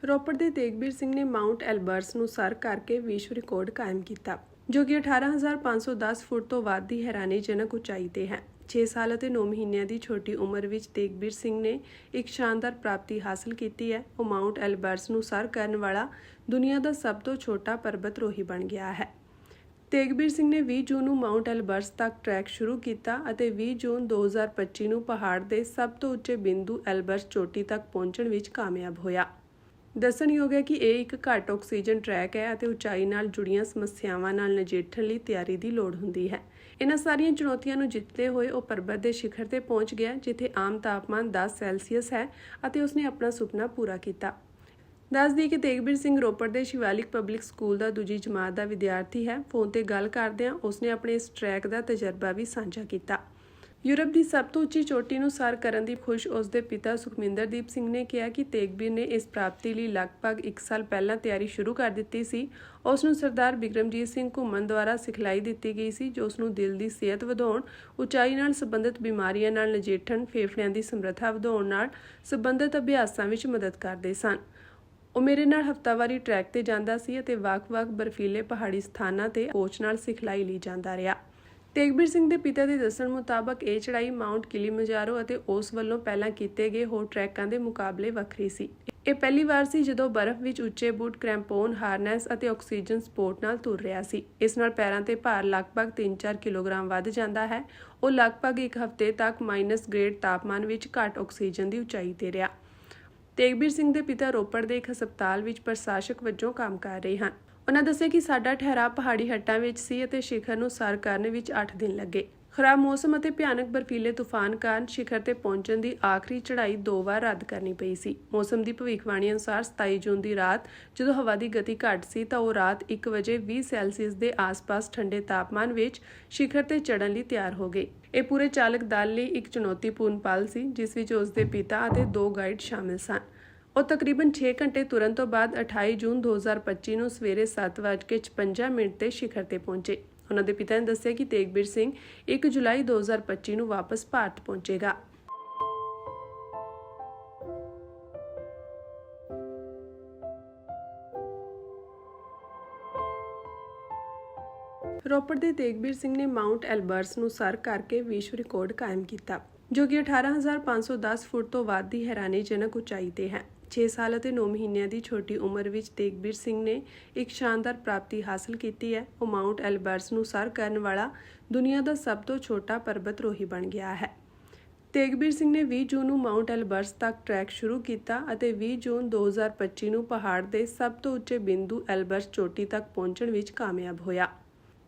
ਰੋਪੜ ਦੇ ਤੇਗਬੀਰ ਸਿੰਘ ਨੇ ਮਾਊਂਟ ਐਲਬਰਸ ਨੂੰ ਸਰ ਕਰਕੇ ਵਿਸ਼ਵ ਰਿਕਾਰਡ ਕਾਇਮ ਕੀਤਾ, ਜੋ ਕਿ 18,510 ਫੁੱਟ ਤੋਂ ਵੱਧ ਦੀ ਹੈਰਾਨੀਜਨਕ ਉਚਾਈ ਤੇ ਹੈ। 6 ਸਾਲ ਅਤੇ 9 ਮਹੀਨਿਆਂ ਦੀ ਛੋਟੀ ਉਮਰ ਵਿੱਚ ਤੇਗਬੀਰ ਸਿੰਘ ਨੇ ਇੱਕ ਸ਼ਾਨਦਾਰ ਪ੍ਰਾਪਤੀ ਹਾਸਲ ਕੀਤੀ ਹੈ। ਉਹ ਮਾਊਂਟ ਐਲਬਰਸ ਨੂੰ ਸਰ ਕਰਨ ਵਾਲਾ ਦੁਨੀਆ ਦਾ ਸਭ ਤੋਂ ਛੋਟਾ ਪਰਬਤ-ਰੋਹੀ ਬਣ ਗਿਆ ਹੈ। ਤੇਗਬੀਰ ਸਿੰਘ ਨੇ 20 ਜੂਨ ਨੂੰ ਮਾਊਂਟ ਐਲਬਰਸ ਤੱਕ ਟਰੈਕ ਸ਼ੁਰੂ ਕੀਤਾ ਅਤੇ 20 ਜੂਨ 2025 ਨੂੰ ਪਹਾੜ ਦੇ ਸਭ ਤੋਂ ਉੱਚੇ ਬਿੰਦੂ ਐਲਬਰਸ ਚੋਟੀ ਤੱਕ ਪਹੁੰਚਣ ਵਿੱਚ ਕਾਮਯਾਬ ਹੋਇਆ। ਦੱਸਣਯੋਗ ਹੈ ਕਿ ਇਹ ਇੱਕ ਘੱਟ ਆਕਸੀਜਨ ਟਰੈਕ ਹੈ ਅਤੇ ਉਚਾਈ ਨਾਲ ਜੁੜੀਆਂ ਸਮੱਸਿਆਵਾਂ ਨਾਲ ਨਜਿੱਠਣ ਲਈ ਤਿਆਰੀ ਦੀ ਲੋੜ ਹੁੰਦੀ ਹੈ। ਇਹਨਾਂ ਸਾਰੀਆਂ ਚੁਣੌਤੀਆਂ ਨੂੰ ਜਿੱਤਦੇ ਹੋਏ ਉਹ ਪਰਬਤ ਦੇ ਸਿਖਰ ਤੇ ਪਹੁੰਚ ਗਿਆ, ਜਿੱਥੇ ਆਮ ਤਾਪਮਾਨ 10 ਸੈਲਸੀਅਸ ਹੈ ਅਤੇ ਉਸਨੇ ਆਪਣਾ ਸੁਪਨਾ ਪੂਰਾ ਕੀਤਾ। ਦੱਸ ਦਈਏ ਕਿ ਤੇਗਬੀਰ ਸਿੰਘ ਰੋਪੜ ਦੇ ਸ਼ਿਵਾਲਿਕ ਪਬਲਿਕ ਸਕੂਲ ਦਾ ਦੂਜੀ ਜਮਾਤ ਦਾ ਵਿਦਿਆਰਥੀ ਹੈ। ਫੋਨ ਤੇ ਗੱਲ ਕਰਦਿਆਂ ਉਸਨੇ ਆਪਣੇ ਇਸ ਟਰੈਕ ਦਾ ਤਜਰਬਾ ਵੀ ਸਾਂਝਾ ਕੀਤਾ। ਯੂਰਪ ਦੀ ਸਭ ਤੋਂ ਉੱਚੀ ਚੋਟੀ ਨੂੰ ਸਰ ਕਰਨ ਦੀ ਖੁਸ਼ ਉਸਦੇ ਪਿਤਾ ਸੁਖਮਿੰਦਰਦੀਪ ਸਿੰਘ ਨੇ ਕਿਹਾ ਕਿ ਤੇਗਬੀਰ ਨੇ ਇਸ ਪ੍ਰਾਪਤੀ ਲਈ ਲਗਭਗ 1 ਸਾਲ ਪਹਿਲਾਂ ਤਿਆਰੀ ਸ਼ੁਰੂ ਕਰ ਦਿੱਤੀ ਸੀ। ਉਸ ਨੂੰ ਸਰਦਾਰ ਬਿਕਰਮਜੀਤ ਸਿੰਘ ਘੁੰਮਣ ਦੁਆਰਾ ਸਿਖਲਾਈ ਦਿੱਤੀ ਗਈ ਸੀ, ਜੋ ਉਸ ਨੂੰ ਦਿਲ ਦੀ ਸਿਹਤ ਵਧਾਉਣ, ਉਚਾਈ ਨਾਲ ਸੰਬੰਧਿਤ ਬਿਮਾਰੀਆਂ ਨਾਲ ਨਜਿੱਠਣ, ਫੇਫੜਿਆਂ ਦੀ ਸਮਰੱਥਾ ਵਧਾਉਣ ਨਾਲ ਸੰਬੰਧਿਤ ਅਭਿਆਸਾਂ ਵਿੱਚ ਮਦਦ ਕਰਦੇ ਸਨ। ਉਹ ਮੇਰੇ ਨਾਲ ਹਫ਼ਤਾਵਾਰੀ ਟਰੈਕ ਤੇ ਜਾਂਦਾ ਸੀ ਅਤੇ ਵੱਖ-ਵੱਖ ਬਰਫੀਲੇ ਪਹਾੜੀ ਸਥਾਨਾਂ ਤੇ ਕੋਚ ਨਾਲ ਸਿਖਲਾਈ ਲਈ ਜਾਂਦਾ ਰਿਹਾ। ਤੇਗਬੀਰ ਸਿੰਘ ਦੇ ਪਿਤਾ ਦੇ ਦੱਸਣ ਮੁਤਾਬਕ ਇਹ ਚੜ੍ਹਾਈ ਮਾਊਂਟ ਕਿਲੀਮੰਜਾਰੋ ਅਤੇ ਉਸ ਵੱਲੋਂ ਪਹਿਲਾਂ ਕੀਤੇ ਗਏ ਹੋਰ ਟਰੈਕਾਂ ਦੇ ਮੁਕਾਬਲੇ ਵੱਖਰੀ ਸੀ। ਇਹ ਪਹਿਲੀ ਵਾਰ ਸੀ ਜਦੋਂ ਬਰਫ਼ ਵਿੱਚ ਉੱਚੇ ਬੂਟ, ਕ੍ਰੈਂਪੋਨ, ਹਾਰਨੈਸ ਅਤੇ ਆਕਸੀਜਨ ਸਪੋਰਟ ਨਾਲ ਤੁਰ ਰਿਹਾ ਸੀ। ਇਸ ਨਾਲ ਪੈਰਾਂ ਤੇ ਭਾਰ ਲਗਭਗ 3-4 ਕਿਲੋਗ੍ਰਾਮ ਵੱਧ ਜਾਂਦਾ ਹੈ। ਉਹ ਲਗਭਗ 1 ਹਫ਼ਤੇ ਤੱਕ -ਗ੍ਰੇਡ ਤਾਪਮਾਨ ਵਿੱਚ ਘੱਟ ਆਕਸੀਜਨ ਦੀ ਉਚਾਈ ਤੇ ਰਿਹਾ। ਤੇਗਬੀਰ ਸਿੰਘ ਦੇ ਪਿਤਾ ਰੋਪੜ ਦੇ ਇੱਕ ਹਸਪਤਾਲ ਵਿੱਚ ਪ੍ਰਸ਼ਾਸਕ ਵਜੋਂ ਕੰਮ ਕਰ ਰਹੇ ਹਨ। ਉਹਨਾਂ ਦੱਸਿਆ ਕਿ ਸਾਡਾ ਠਹਿਰਾਅ ਪਹਾੜੀ ਹੱਟਾਂ ਵਿੱਚ ਸੀ ਅਤੇ ਸਿਖਰ ਨੂੰ ਸਰ ਕਰਨ ਵਿੱਚ 8 ਦਿਨ ਲੱਗੇ। ਖਰਾਬ ਮੌਸਮ ਅਤੇ ਭਿਆਨਕ ਬਰਫੀਲੇ ਤੂਫਾਨ ਕਾਰਨ ਸਿਖਰ ਤੇ ਪਹੁੰਚਣ ਦੀ ਆਖਰੀ ਚੜ੍ਹਾਈ 2 ਵਾਰ ਰੱਦ ਕਰਨੀ ਪਈ ਸੀ। ਮੌਸਮ ਦੀ ਭਵਿੱਖਬਾਣੀ ਅਨੁਸਾਰ 27 ਜੂਨ ਦੀ ਰਾਤ ਜਦੋਂ ਹਵਾ ਦੀ ਗਤੀ ਘੱਟ ਸੀ ਤਾਂ ਉਹ ਰਾਤ 1 ਵਜੇ 20 ਸੈਲਸੀਅਸ ਦੇ ਆਸ-ਪਾਸ ਠੰਡੇ ਤਾਪਮਾਨ ਵਿੱਚ ਸਿਖਰ ਤੇ ਚੜ੍ਹਨ ਲਈ ਤਿਆਰ ਹੋ ਗਏ। ਇਹ ਪੂਰੇ ਚਾਲਕ ਦਲ ਲਈ ਇੱਕ ਚੁਣੌਤੀਪੂਰਨ ਪਲ ਸੀ, ਜਿਸ ਵਿੱਚ ਉਸ ਦੇ ਪਿਤਾ ਅਤੇ 2 ਗਾਈਡ ਸ਼ਾਮਿਲ ਸਨ। ਉਹ ਤਕਰੀਬਨ 6 ਘੰਟੇ ਤੁਰਨ ਤੋਂ ਬਾਅਦ 28 ਜੂਨ 2025 ਨੂੰ ਸਵੇਰੇ 7:56 ਤੇ ਸਿਖਰ ਤੇ ਪਹੁੰਚੇ। ਉਹਨਾਂ ਦੇ ਪਿਤਾ ਨੇ ਦੱਸਿਆ ਕਿ ਤੇਗਬੀਰ ਸਿੰਘ 1 ਜੁਲਾਈ 2025 ਨੂੰ ਵਾਪਸ ਭਾਰਤ ਪਹੁੰਚੇਗਾ। ਰੋਪੜ ਦੇ ਤੇਗਬੀਰ ਸਿੰਘ ਨੇ ਮਾਊਂਟ ਐਲਬਰਸ ਨੂੰ ਸਰ ਕਰਕੇ ਵਿਸ਼ਵ ਰਿਕਾਰਡ ਕਾਇਮ ਕੀਤਾ, ਜੋ ਕਿ 18,510 ਫੁੱਟ ਤੋਂ ਵੱਧ ਦੀ ਹੈਰਾਨੀਜਨਕ ਉਚਾਈ ਤੇ ਹੈ। 6 ਸਾਲ ਅਤੇ 9 ਮਹੀਨਿਆਂ ਦੀ ਛੋਟੀ ਉਮਰ ਵਿੱਚ ਤੇਗਬੀਰ ਸਿੰਘ ਨੇ ਇੱਕ ਸ਼ਾਨਦਾਰ ਪ੍ਰਾਪਤੀ ਹਾਸਲ ਕੀਤੀ ਹੈ। ਉਹ ਮਾਊਂਟ ਐਲਬਰਸ ਨੂੰ ਸਰ ਕਰਨ ਵਾਲਾ ਦੁਨੀਆ ਦਾ ਸਭ ਤੋਂ ਛੋਟਾ ਪਰਬਤ-ਰੋਹੀ ਬਣ ਗਿਆ ਹੈ। ਤੇਗਬੀਰ ਸਿੰਘ ਨੇ 20 ਜੂਨ ਨੂੰ ਮਾਊਂਟ ਐਲਬਰਸ ਤੱਕ ਟਰੈਕ ਸ਼ੁਰੂ ਕੀਤਾ ਅਤੇ 20 ਜੂਨ 2025 ਨੂੰ ਪਹਾੜ ਦੇ ਸਭ ਤੋਂ ਉੱਚੇ ਬਿੰਦੂ ਐਲਬਰਸ ਚੋਟੀ ਤੱਕ ਪਹੁੰਚਣ ਵਿੱਚ ਕਾਮਯਾਬ ਹੋਇਆ।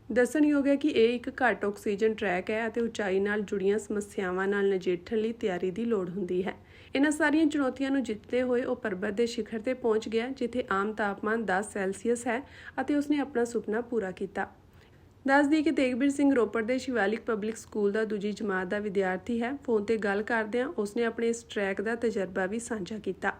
ਦੱਸਣਯੋਗ ਹੈ ਕਿ ਇਹ ਇੱਕ ਘੱਟ ਆਕਸੀਜਨ ਟਰੈਕ ਹੈ ਅਤੇ ਉਚਾਈ ਨਾਲ ਜੁੜੀਆਂ ਸਮੱਸਿਆਵਾਂ ਨਾਲ ਨਜਿੱਠਣ ਲਈ ਤਿਆਰੀ ਦੀ ਲੋੜ ਹੁੰਦੀ ਹੈ। ਇਹਨਾਂ ਸਾਰੀਆਂ ਚੁਣੌਤੀਆਂ ਨੂੰ ਜਿੱਤਦੇ ਹੋਏ ਉਹ ਪਰਬਤ ਦੇ ਸਿਖਰ ਤੇ ਪਹੁੰਚ ਗਿਆ, ਜਿੱਥੇ ਆਮ ਤਾਪਮਾਨ 10 ਸੈਲਸੀਅਸ ਹੈ ਅਤੇ ਉਸਨੇ ਆਪਣਾ ਸੁਪਨਾ ਪੂਰਾ ਕੀਤਾ। ਦੱਸ ਦਈਏ ਕਿ ਤੇਗਬੀਰ ਸਿੰਘ ਰੋਪੜ ਦੇ ਸ਼ਿਵਾਲਿਕ ਪਬਲਿਕ ਸਕੂਲ ਦਾ ਦੂਜੀ ਜਮਾਤ ਦਾ ਵਿਦਿਆਰਥੀ ਹੈ। ਫੋਨ ਤੇ ਗੱਲ ਕਰਦਿਆਂ ਉਸਨੇ ਆਪਣੇ ਇਸ ਟਰੈਕ ਦਾ ਤਜਰਬਾ ਵੀ ਸਾਂਝਾ ਕੀਤਾ।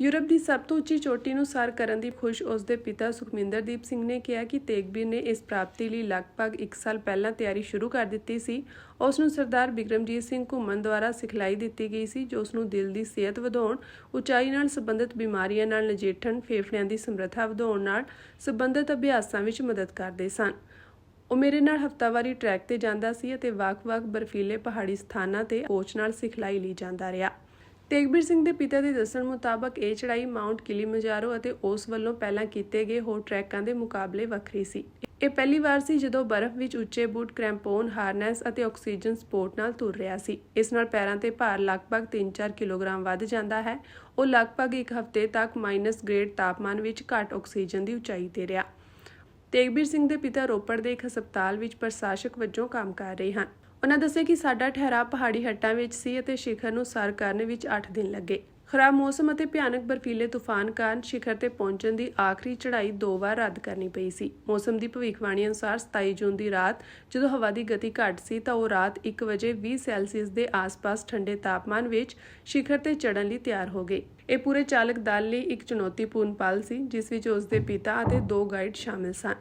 ਯੂਰਪ ਦੀ ਸਭ ਤੋਂ ਉੱਚੀ ਚੋਟੀ ਨੂੰ ਸਰ ਕਰਨ ਦੀ ਖੁਸ਼ ਉਸਦੇ ਪਿਤਾ ਸੁਖਮਿੰਦਰਦੀਪ ਸਿੰਘ ਨੇ ਕਿਹਾ ਕਿ ਤੇਗਬੀਰ ਨੇ ਇਸ ਪ੍ਰਾਪਤੀ ਲਈ ਲਗਭਗ 1 ਸਾਲ ਪਹਿਲਾਂ ਤਿਆਰੀ ਸ਼ੁਰੂ ਕਰ ਦਿੱਤੀ ਸੀ। ਉਸ ਨੂੰ ਸਰਦਾਰ ਬਿਕਰਮਜੀਤ ਸਿੰਘ ਘੁੰਮਣ ਦੁਆਰਾ ਸਿਖਲਾਈ ਦਿੱਤੀ ਗਈ ਸੀ, ਜੋ ਉਸ ਨੂੰ ਦਿਲ ਦੀ ਸਿਹਤ ਵਧਾਉਣ, ਉਚਾਈ ਨਾਲ ਸੰਬੰਧਿਤ ਬਿਮਾਰੀਆਂ ਨਾਲ ਨਜਿੱਠਣ, ਫੇਫੜਿਆਂ ਦੀ ਸਮਰੱਥਾ ਵਧਾਉਣ ਨਾਲ ਸੰਬੰਧਿਤ ਅਭਿਆਸਾਂ ਵਿੱਚ ਮਦਦ ਕਰਦੇ ਸਨ। ਉਹ ਮੇਰੇ ਨਾਲ ਹਫ਼ਤਾਵਾਰੀ ਟਰੈਕ ਤੇ ਜਾਂਦਾ ਸੀ ਅਤੇ ਵੱਖ-ਵੱਖ ਬਰਫੀਲੇ ਪਹਾੜੀ ਸਥਾਨਾਂ ਤੇ ਕੋਚ ਨਾਲ ਸਿਖਲਾਈ ਲਈ ਜਾਂਦਾ ਰਿਹਾ। ਤੇਗਬੀਰ ਸਿੰਘ ਦੇ ਪਿਤਾ ਦੇ ਦੱਸਣ ਮੁਤਾਬਕ ਇਹ ਚੜ੍ਹਾਈ ਮਾਊਂਟ ਕਿਲੀਮੰਜਾਰੋ ਅਤੇ ਉਸ ਵੱਲੋਂ ਪਹਿਲਾਂ ਕੀਤੇ ਗਏ ਹੋਰ ਟਰੈਕਾਂ ਦੇ ਮੁਕਾਬਲੇ ਵੱਖਰੀ ਸੀ। ਇਹ ਪਹਿਲੀ ਵਾਰ ਸੀ ਜਦੋਂ ਬਰਫ਼ ਵਿੱਚ ਉੱਚੇ ਬੂਟ, ਕ੍ਰੈਂਪੋਨ, ਹਾਰਨੈਸ ਅਤੇ ਆਕਸੀਜਨ ਸਪੋਰਟ ਨਾਲ ਤੁਰ ਰਿਹਾ ਸੀ। ਇਸ ਨਾਲ ਪੈਰਾਂ ਤੇ ਭਾਰ ਲਗਭਗ 3-4 ਕਿਲੋਗ੍ਰਾਮ ਵੱਧ ਜਾਂਦਾ ਹੈ। ਉਹ ਲਗਭਗ 1 ਹਫ਼ਤੇ ਤੱਕ -ਗ੍ਰੇਡ ਤਾਪਮਾਨ ਵਿੱਚ ਘੱਟ ਆਕਸੀਜਨ ਦੀ ਉਚਾਈ ਤੇ ਰਿਹਾ। ਤੇਗਬੀਰ ਸਿੰਘ ਦੇ ਪਿਤਾ ਰੋਪੜ ਦੇ ਇੱਕ ਹਸਪਤਾਲ ਵਿੱਚ ਪ੍ਰਸ਼ਾਸਕ ਵਜੋਂ ਕੰਮ ਕਰ ਰਹੇ ਹਨ। ਉਹਨਾਂ ਦੱਸਿਆ ਕਿ ਸਾਡਾ ਠਹਿਰਾਅ ਪਹਾੜੀ ਹੱਟਾਂ ਵਿੱਚ ਸੀ ਅਤੇ ਸਿਖਰ ਨੂੰ ਸਰ ਕਰਨ ਵਿੱਚ 8 ਦਿਨ ਲੱਗੇ। ਖਰਾਬ ਮੌਸਮ ਅਤੇ ਭਿਆਨਕ ਬਰਫੀਲੇ ਤੂਫਾਨ ਕਾਰਨ ਸਿਖਰ ਤੇ ਪਹੁੰਚਣ ਦੀ ਆਖਰੀ ਚੜ੍ਹਾਈ 2 ਵਾਰ ਰੱਦ ਕਰਨੀ ਪਈ ਸੀ। ਮੌਸਮ ਦੀ ਭਵਿੱਖਬਾਣੀ ਅਨੁਸਾਰ 27 ਜੂਨ ਦੀ ਰਾਤ ਜਦੋਂ ਹਵਾ ਦੀ ਗਤੀ ਘੱਟ ਸੀ ਤਾਂ ਉਹ ਰਾਤ 1 ਵਜੇ 20 ਸੈਲਸੀਅਸ ਦੇ ਆਸ-ਪਾਸ ਠੰਡੇ ਤਾਪਮਾਨ ਵਿੱਚ ਸਿਖਰ ਤੇ ਚੜ੍ਹਨ ਲਈ ਤਿਆਰ ਹੋ ਗਏ। ਇਹ ਪੂਰੇ ਚਾਲਕ ਦਲ ਲਈ ਇੱਕ ਚੁਣੌਤੀਪੂਰਨ ਪਲ ਸੀ, ਜਿਸ ਵਿੱਚ ਉਸ ਦੇ ਪਿਤਾ ਅਤੇ 2 ਗਾਈਡ ਸ਼ਾਮਿਲ ਸਨ।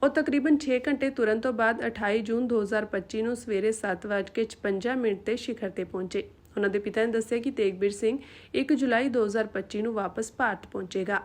ਉਹ ਤਕਰੀਬਨ 6 ਘੰਟੇ ਤੁਰਨ ਤੋਂ ਬਾਅਦ 28 ਜੂਨ 2025 ਨੂੰ ਸਵੇਰੇ 7:56 ਤੇ ਸਿਖਰ ਤੇ ਪਹੁੰਚੇ। ਉਹਨਾਂ ਦੇ ਪਿਤਾ ਨੇ ਦੱਸਿਆ ਕਿ ਤੇਗਬੀਰ ਸਿੰਘ 1 ਜੁਲਾਈ 2025 ਨੂੰ ਵਾਪਸ ਭਾਰਤ ਪਹੁੰਚੇਗਾ।